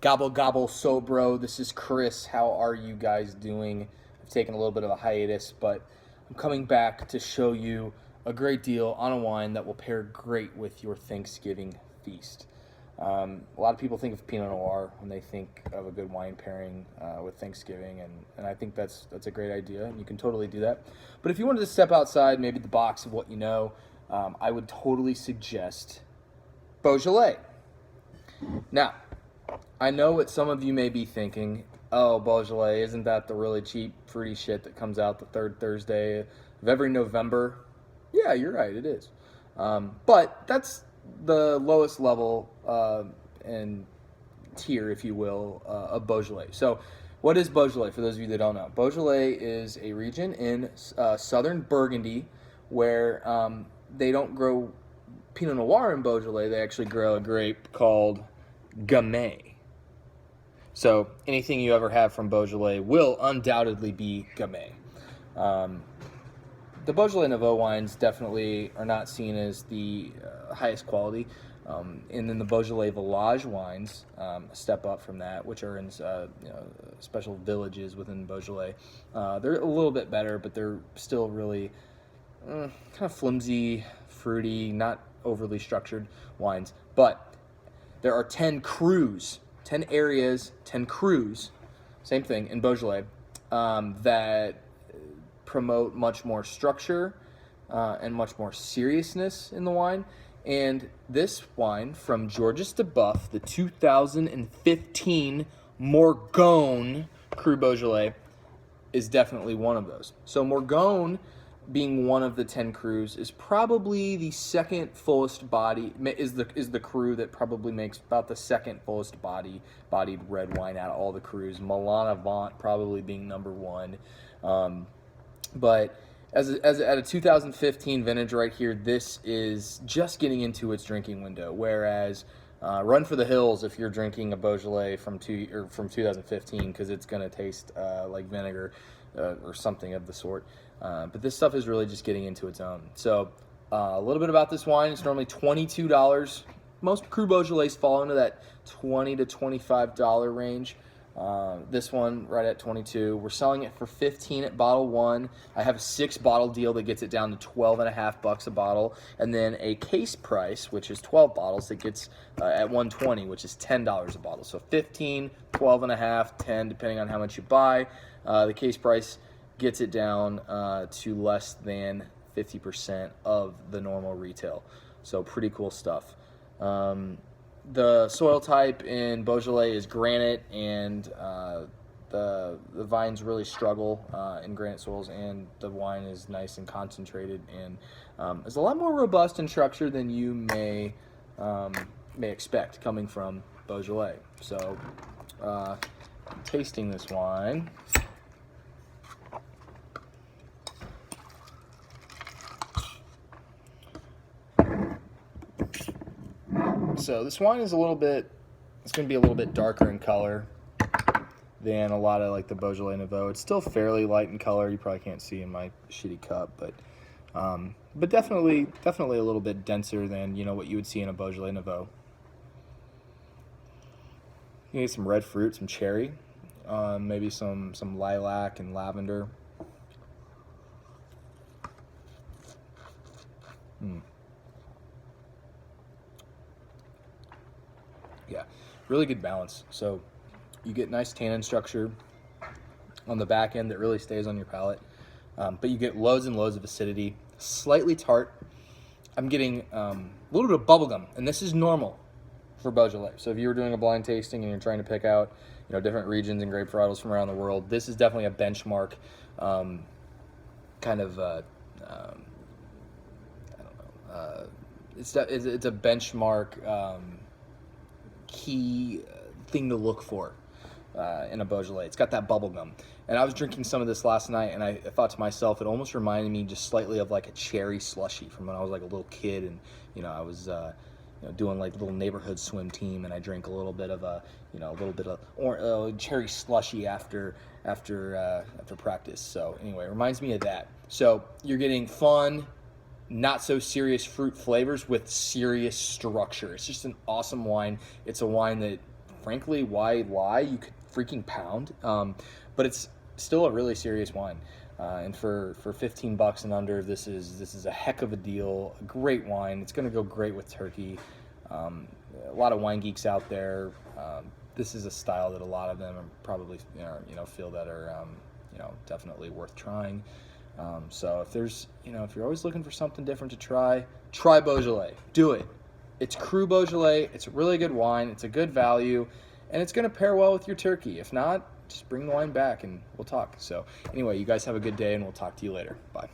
Gobble gobble Sobro. This is Chris. How are you guys doing? I've taken a little bit of a hiatus, but I'm coming back to show you a great deal on a wine that will pair great with your Thanksgiving feast. A lot of people think of Pinot Noir when they think of a good wine pairing with Thanksgiving, and I think that's a great idea, and you can totally do that. But if you wanted to step outside, maybe the box of what you know, I would totally suggest Beaujolais. Now, I know what some of you may be thinking. Oh, Beaujolais, isn't that the really cheap, fruity shit that comes out the third Thursday of every November? Yeah, you're right, it is. But that's the lowest level and tier, if you will, of Beaujolais. So what is Beaujolais, for those of you that don't know? Beaujolais is a region in southern Burgundy where they don't grow Pinot Noir in Beaujolais. They actually grow a grape called Gamay. So anything you ever have from Beaujolais will undoubtedly be Gamay. The Beaujolais Nouveau wines definitely are not seen as the highest quality. And then the Beaujolais Village wines step up from that, which are in special villages within Beaujolais. They're a little bit better, but they're still really kind of flimsy, fruity, not overly structured wines. But there are 10 crus, 10 areas, 10 crus, same thing in Beaujolais, that promote much more structure and much more seriousness in the wine. And this wine from Georges de Buff, the 2015 Morgon Cru Beaujolais, is definitely one of those. So Morgon, being one of the 10 crus, is probably the second fullest body, is the cru that probably makes about the second fullest bodied red wine out of all the crus. Milan Avant probably being number one. But as at a 2015 vintage right here, this is just getting into its drinking window. Whereas run for the hills if you're drinking a Beaujolais from 2015, because it's going to taste like vinegar or something of the sort. But this stuff is really just getting into its own. So a little bit about this wine. It's normally $22. Most Cru Beaujolais fall into that $20 to $25 range. This one right at 22. We're selling it for 15 at bottle one. I have a 6-bottle deal that gets it down to 12 and a half bucks a bottle, and then a case price, which is 12 bottles, that gets at 120, which is $10 a bottle. So 15, 12 and a half, 10, depending on how much you buy. The case price gets it down to less than 50% of the normal retail. So pretty cool stuff. The soil type in Beaujolais is granite, and the vines really struggle in granite soils, and the wine is nice and concentrated, and is a lot more robust in structure than you may expect coming from Beaujolais. So tasting this wine. So this wine is it's going to be a little bit darker in color than a lot of like the Beaujolais Nouveau. It's still fairly light in color. You probably can't see in my shitty cup, but definitely a little bit denser than, what you would see in a Beaujolais Nouveau. You get some red fruit, some cherry, maybe some lilac and lavender. Yeah, really good balance. So you get nice tannin structure on the back end that really stays on your palate, but you get loads and loads of acidity, slightly tart. I'm getting a little bit of bubblegum, and this is normal for Beaujolais. So if you were doing a blind tasting and you're trying to pick out different regions and grape varietals from around the world, this is definitely a benchmark it's a benchmark key thing to look for in a Beaujolais. It's got that bubble gum. And I was drinking some of this last night, and I thought to myself, it almost reminded me just slightly of like a cherry slushy from when I was like a little kid, and I was doing like a little neighborhood swim team, and I drank a little bit of cherry slushy after practice. So anyway, it reminds me of that. So you're getting fun, not so serious fruit flavors with serious structure. It's just an awesome wine. It's a wine that frankly, why lie? You could freaking pound. But it's still a really serious wine. And for $15 and under, this is a heck of a deal. A great wine. It's going to go great with turkey. A lot of wine geeks out there. This is a style that a lot of them are probably feel that are definitely worth trying. So if you're always looking for something different to try Beaujolais. Do it. It's Cru Beaujolais. It's a really good wine. It's a good value, and it's going to pair well with your turkey. If not, just bring the wine back and we'll talk. So anyway, you guys have a good day, and we'll talk to you later. Bye.